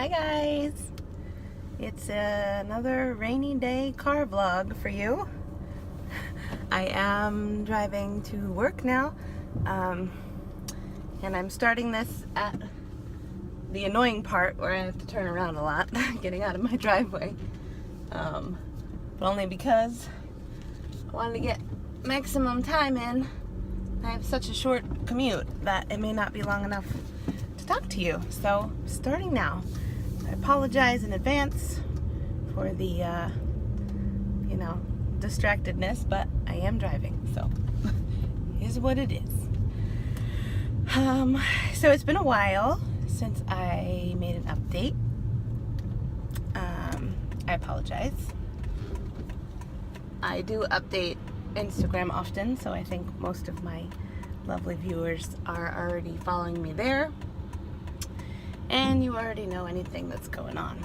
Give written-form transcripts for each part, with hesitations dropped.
Hi guys, it's another rainy day car vlog for you. I am driving to work now, and I'm starting this at the annoying part where I have to turn around a lot getting out of my driveway, but only because I wanted to get maximum time in. I have such a short commute that it may not be long enough to talk to you, so starting now. I apologize in advance for the, distractedness, but I am driving, so is what it is. So it's been a while since I made an update. I apologize. I do update Instagram often, so I think most of my lovely viewers are already following me there. And you already know anything that's going on.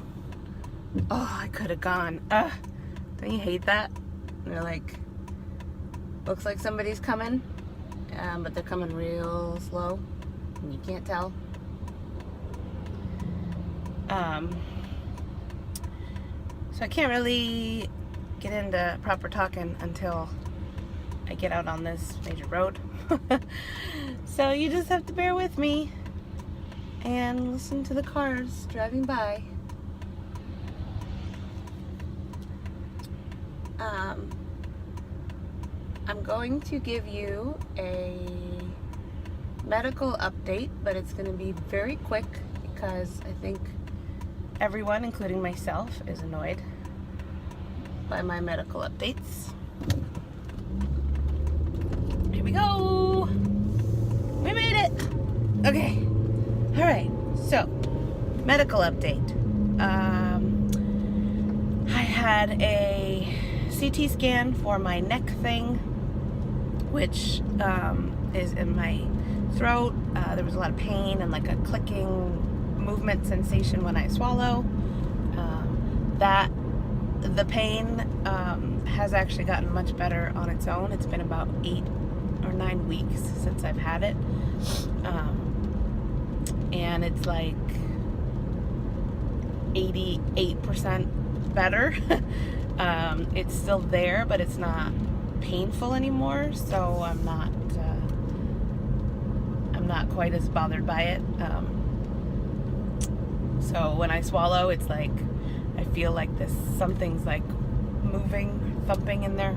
Oh, I could have gone. Don't you hate that? They're like, looks like somebody's coming, but they're coming real slow, and you can't tell. So I can't really get into proper talking until I get out on this major road. So you just have to bear with me and listen to the cars driving by. I'm going to give you a medical update, but it's going to be very quick because I think everyone, including myself, is annoyed by my medical updates. Here we go! We made it! Okay. Alright, so, medical update. I had a CT scan for my neck thing, which is in my throat. There was a lot of pain and like a clicking movement sensation when I swallow. The pain has actually gotten much better on its own. It's been about 8 or 9 weeks since I've had it. And it's like 88% better. It's still there, but it's not painful anymore, so I'm not quite as bothered by it. So when I swallow, it's like I feel like something's like moving, thumping in there.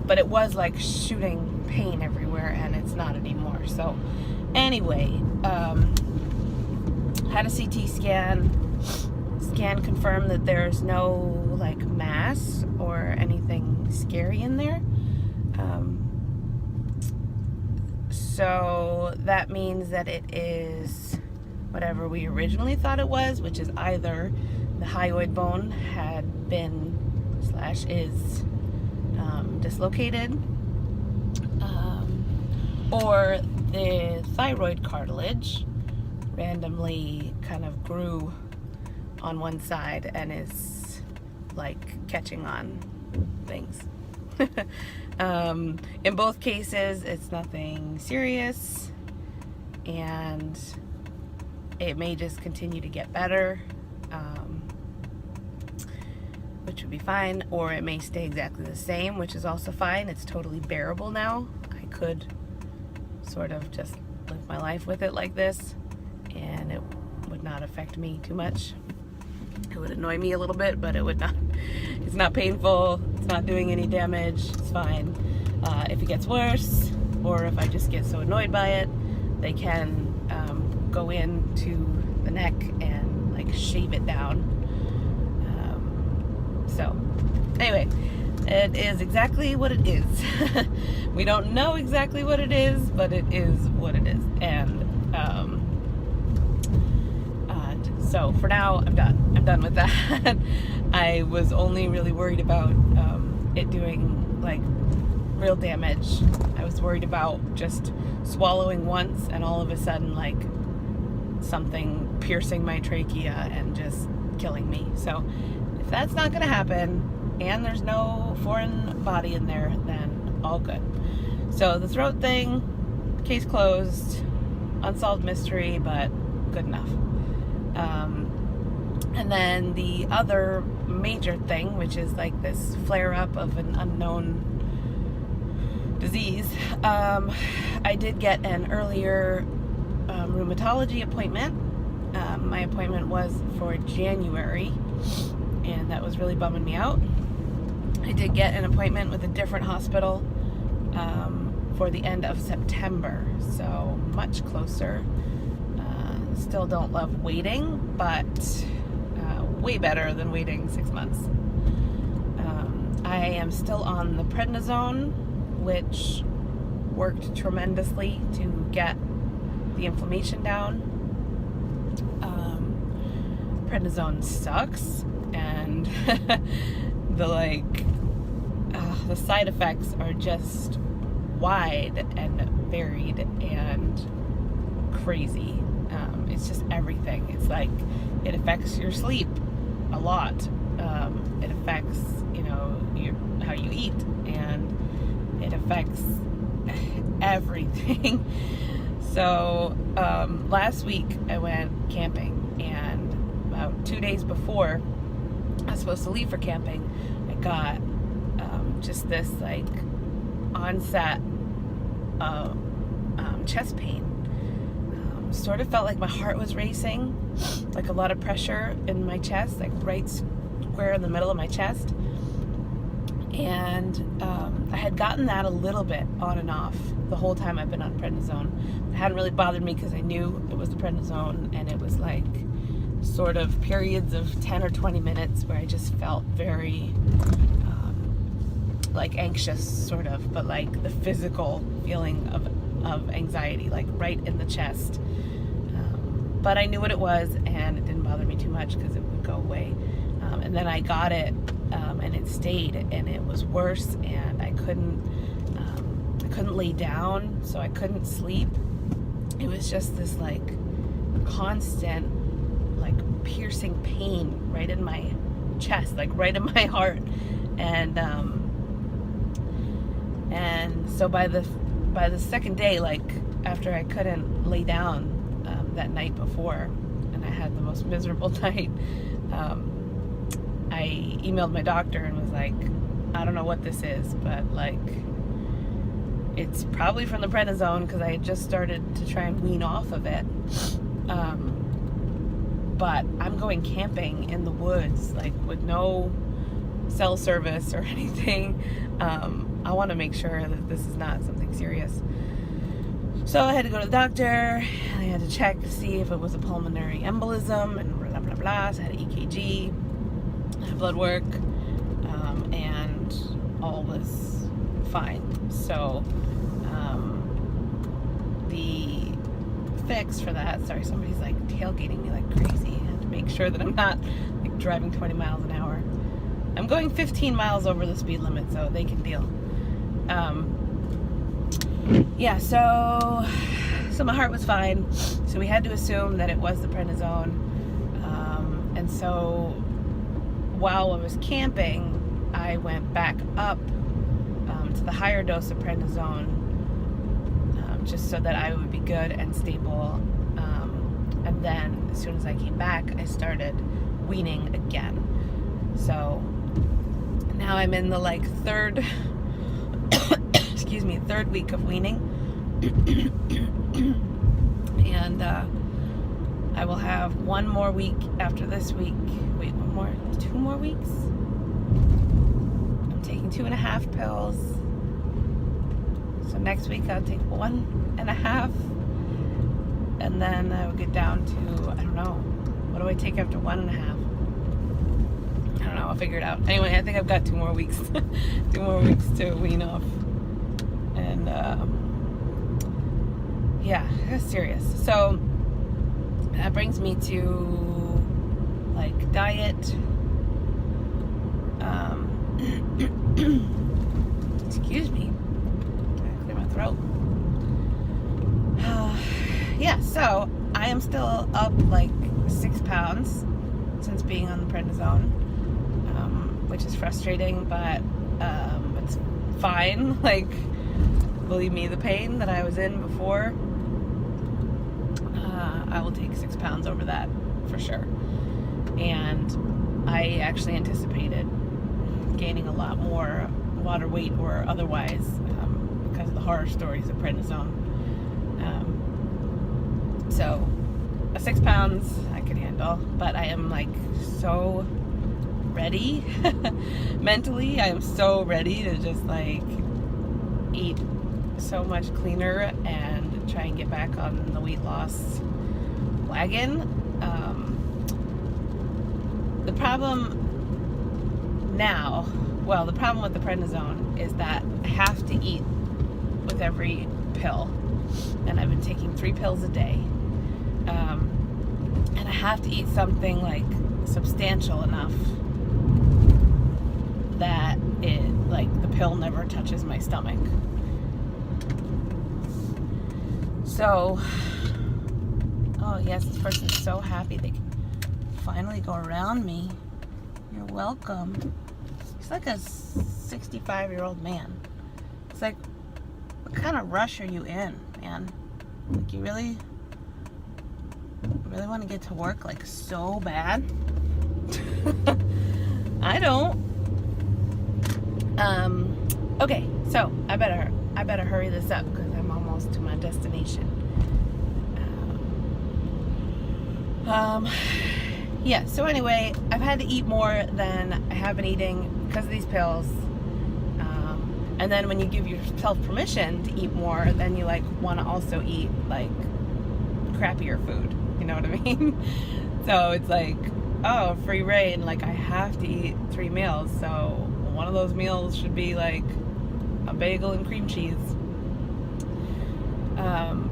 But it was like shooting pain everywhere, and it's not anymore. So anyway, had a CT scan. Scan confirmed that there's no like mass or anything scary in there. So that means that it is whatever we originally thought it was, which is either the hyoid bone had been / is dislocated, or the thyroid cartilage randomly kind of grew on one side and is like catching on things. In both cases, it's nothing serious, and it may just continue to get better, which would be fine, or it may stay exactly the same, which is also fine. It's totally bearable now. I could sort of just live my life with it like this, and it would not affect me too much. It would annoy me a little bit, but it would not. It's not painful. It's not doing any damage. It's fine. If it gets worse, or if I just get so annoyed by it, they can go into the neck and like shave it down. So anyway, it is exactly what it is. We don't know exactly what it is, but it is what it is. And so for now, I'm done. I'm done with that. I was only really worried about it doing like real damage. I was worried about just swallowing once and all of a sudden like something piercing my trachea and just killing me. So if that's not going to happen and there's no foreign body in there, then all good. So the throat thing, case closed, unsolved mystery, but good enough. And then the other major thing, which is like this flare-up of an unknown disease, I did get an earlier rheumatology appointment. My appointment was for January, and that was really bumming me out. I did get an appointment with a different hospital for the end of September, so much closer. Still don't love waiting, but way better than waiting 6 months. I am still on the prednisone, which worked tremendously to get the inflammation down. Prednisone sucks, and the side effects are just wide and varied and crazy. It's just everything. It's like it affects your sleep a lot. It affects, how you eat, and it affects everything. So last week I went camping, and about 2 days before I was supposed to leave for camping, I got just this like onset chest pain. Sort of felt like my heart was racing, like a lot of pressure in my chest, like right square in the middle of my chest. And I had gotten that a little bit on and off the whole time I've been on prednisone. It hadn't really bothered me because I knew it was the prednisone, and it was like sort of periods of 10 or 20 minutes where I just felt very like anxious, sort of, but like the physical feeling of anxiety, like right in the chest. But I knew what it was, and it didn't bother me too much because it would go away. And then I got it, and it stayed, and it was worse, and I couldn't lay down, so I couldn't sleep. It was just this like constant, like piercing pain right in my chest, like right in my heart, and so by the second day, like after I couldn't lay down that night before, and I had the most miserable night, I emailed my doctor and was like, I don't know what this is, but like it's probably from the prednisone, because I had just started to try and wean off of it. But I'm going camping in the woods, like with no cell service or anything. I want to make sure that this is not something serious. So I had to go to the doctor, and I had to check to see if it was a pulmonary embolism, and blah, blah, blah. So I had an EKG, blood work, and all was fine. So the fix for that, sorry, somebody's like tailgating me like crazy. I have to make sure that I'm not like driving 20 miles an hour. I'm going 15 miles over the speed limit, so they can deal. Yeah, so my heart was fine, so we had to assume that it was the prednisone. And so while I was camping, I went back up to the higher dose of prednisone, just so that I would be good and stable. And then as soon as I came back, I started weaning again. So now I'm in the like third week of weaning. And I will have one more week after this week. Wait, 2 more weeks? I'm taking 2.5 pills. So next week I'll take 1.5. And then I will get down to, I don't know, what do I take after 1.5? I don't know, I'll figure it out. Anyway, I think I've got 2 more weeks. 2 more weeks to wean off. And yeah, that's serious. So that brings me to like diet. Excuse me, I clear my throat. Yeah, so I am still up like 6 pounds since being on the prednisone, which is frustrating, but it's fine. Like, believe me, the pain that I was in before I will take 6 pounds over that for sure. And I actually anticipated gaining a lot more water weight or otherwise because of the horror stories of prednisone. So 6 pounds I could handle, but I am like so ready mentally. I am so ready to just like eat so much cleaner and try and get back on the weight loss wagon. The problem with the prednisone is that I have to eat with every pill, and I've been taking 3 pills a day, and I have to eat something like substantial enough that it, like, the pill never touches my stomach. So, oh yes, this person's so happy they can finally go around me. You're welcome. He's like a 65-year-old man. It's like, what kind of rush are you in, man? Like, you really want to get to work like so bad? I don't. Okay, so I better hurry this up because I'm almost to my destination. Yeah, so anyway, I've had to eat more than I have been eating because of these pills. And then when you give yourself permission to eat more, then you like want to also eat like crappier food. You know what I mean? So it's like, oh, free reign. Like, I have to eat 3 meals. So one of those meals should be like a bagel and cream cheese.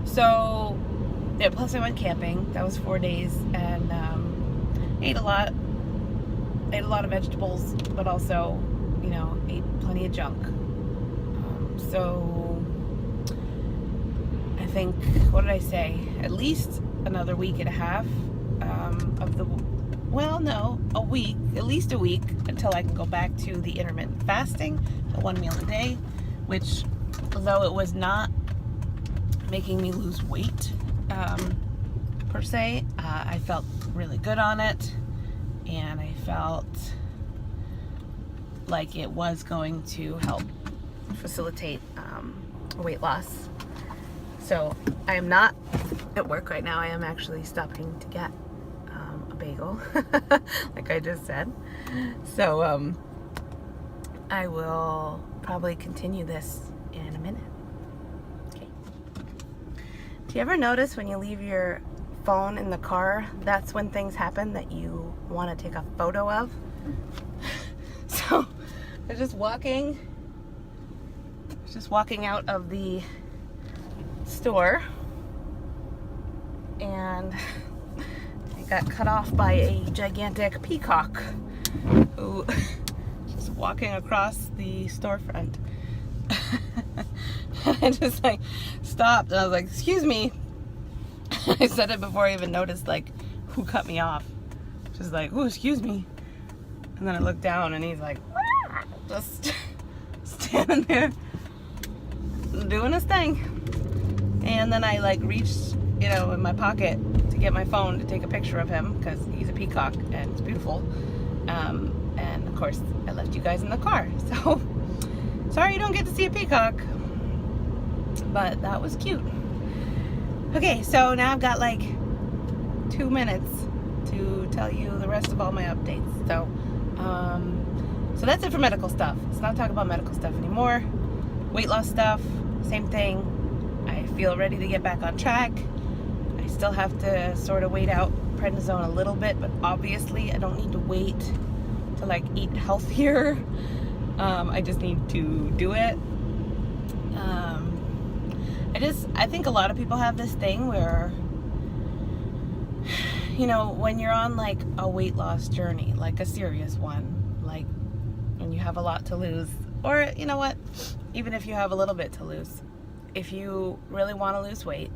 So yeah, plus I went camping. That was 4 days, and ate a lot of vegetables, but also, you know, ate plenty of junk. So I think, what did I say? At least another week and a half a week, at least a week, until I can go back to the intermittent fasting, the 1 meal a day, which, although it was not making me lose weight per se, I felt really good on it, and I felt like it was going to help facilitate weight loss. So I am not at work right now. I am actually stopping to get a bagel, like I just said. So I will probably continue this in a minute. Okay. Do you ever notice when you leave your phone in the car, that's when things happen that you want to take a photo of? So I was just walking out of the store, and I got cut off by a gigantic peacock who was walking across the storefront. I just like stopped, and I was like, excuse me. I said it before I even noticed like who cut me off. Just like, oh, excuse me. And then I looked down, and he's like, just standing there doing his thing. And then I like reached, you know, in my pocket to get my phone to take a picture of him because he's a peacock and it's beautiful. And of course I left you guys in the car, so sorry you don't get to see a peacock, but that was cute. Okay, so now I've got like 2 minutes to tell you the rest of all my updates. So that's it for medical stuff. Let's not talk about medical stuff anymore. Weight loss stuff, same thing. I feel ready to get back on track. I still have to sort of wait out prednisone a little bit, but obviously I don't need to wait to like eat healthier. I just need to do it. I think a lot of people have this thing where, you know, when you're on like a weight loss journey, like a serious one, like when you have a lot to lose, or you know what, even if you have a little bit to lose, if you really want to lose weight,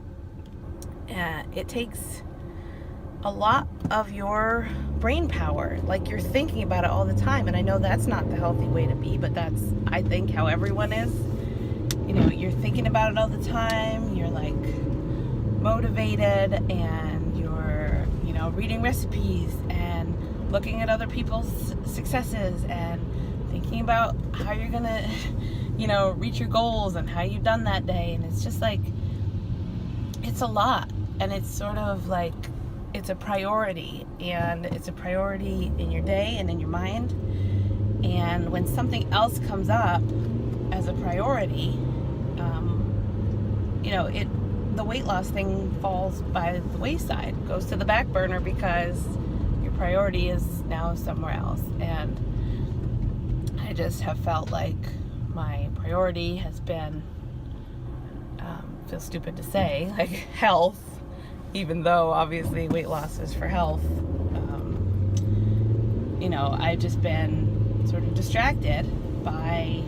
it takes a lot of your brain power. Like, you're thinking about it all the time, and I know that's not the healthy way to be, but that's, I think, how everyone is. You know, you're thinking about it all the time. You're like motivated and you're, you know, reading recipes and looking at other people's successes and thinking about how you're gonna, you know, reach your goals and how you've done that day. And it's just like, it's a lot. And it's sort of like, it's a priority, and it's a priority in your day and in your mind. And when something else comes up as a priority, you know, the weight loss thing falls by the wayside, goes to the back burner because your priority is now somewhere else. And I just have felt like my priority has been, feels stupid to say, like health, even though obviously weight loss is for health. You know, I've just been sort of distracted by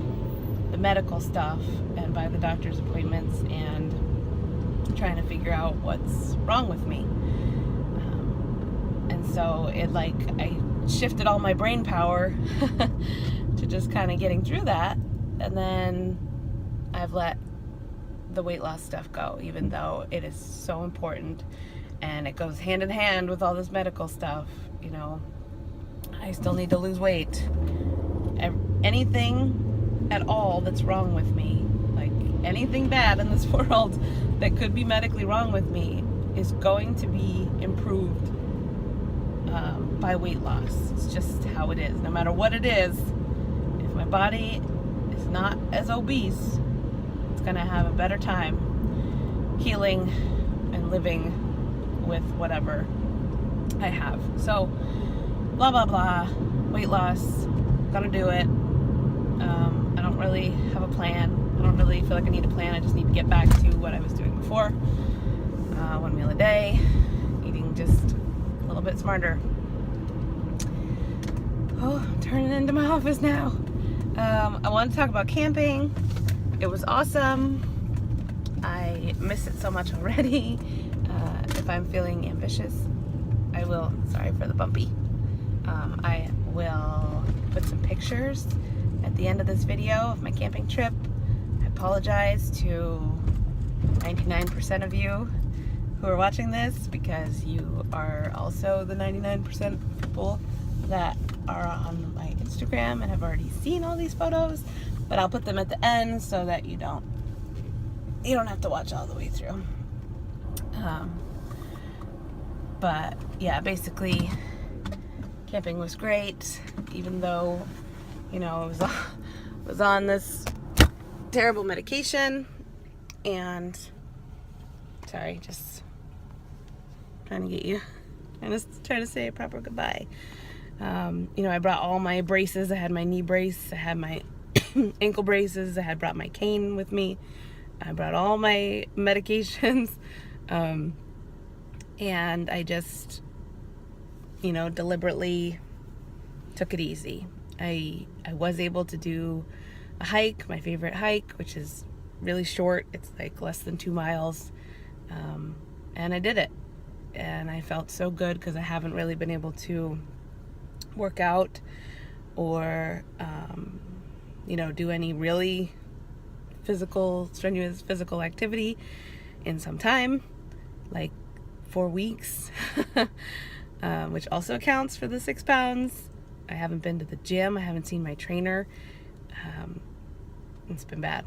the medical stuff and by the doctor's appointments and trying to figure out what's wrong with me. And so it, like, I shifted all my brain power to just kind of getting through that, and then I've let the weight loss stuff go, even though it is so important and it goes hand in hand with all this medical stuff. You know, I still need to lose weight. Anything at all that's wrong with me, like anything bad in this world that could be medically wrong with me, is going to be improved by weight loss. It's just how it is. No matter what it is, if my body is not as obese, it's going to have a better time healing and living with whatever I have. So, blah, blah, blah. Weight loss. Gonna do it. I don't really have a plan. I don't really feel like I need a plan. I just need to get back to what I was doing before. 1 meal a day. Eating just a little bit smarter. Oh, I'm turning into my office now. I want to talk about camping. It was awesome. I miss it so much already. If I'm feeling ambitious, I will, sorry for the bumpy, I will put some pictures at the end of this video of my camping trip. I apologize to 99% of you who are watching this, because you are also the 99% of people that are on my Instagram and have already seen all these photos, but I'll put them at the end so that you don't have to watch all the way through. But yeah, basically camping was great, even though, you know, I was on this terrible medication, and sorry, just trying to get you, trying to say a proper goodbye. You know, I brought all my braces. I had my knee brace, I had my ankle braces, I had brought my cane with me, I brought all my medications, and I just, you know, deliberately took it easy. I was able to do a hike, my favorite hike, which is really short. It's like less than 2 miles, and I did it, and I felt so good because I haven't really been able to work out or you know, do any really strenuous physical activity in some time, like 4 weeks, which also accounts for the 6 pounds. I haven't been to the gym. I haven't seen my trainer. It's been bad.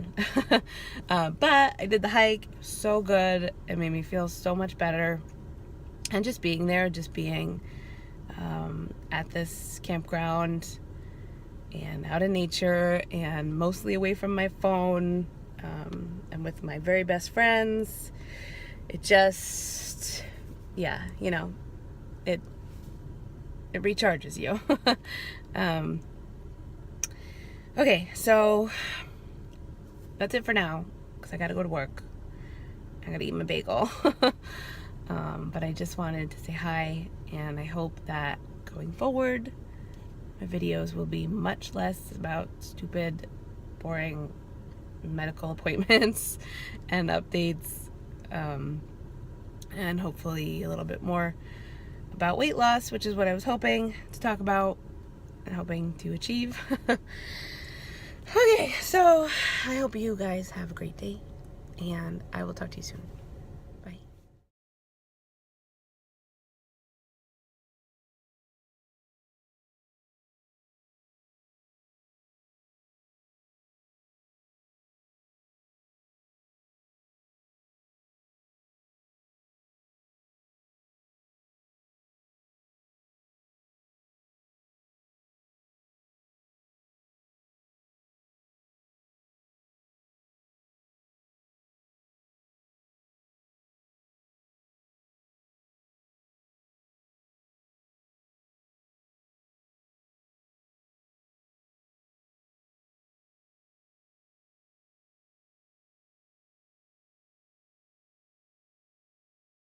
But I did the hike. It was so good. It made me feel so much better. And just being there, just being at this campground and out in nature and mostly away from my phone, and with my very best friends, it just, yeah, you know, it recharges you. Okay, so that's it for now, because I gotta go to work. I gotta eat my bagel. But I just wanted to say hi, and I hope that going forward my videos will be much less about stupid, boring medical appointments and updates, and hopefully a little bit more about weight loss, which is what I was hoping to talk about and hoping to achieve. Okay, so I hope you guys have a great day, and I will talk to you soon.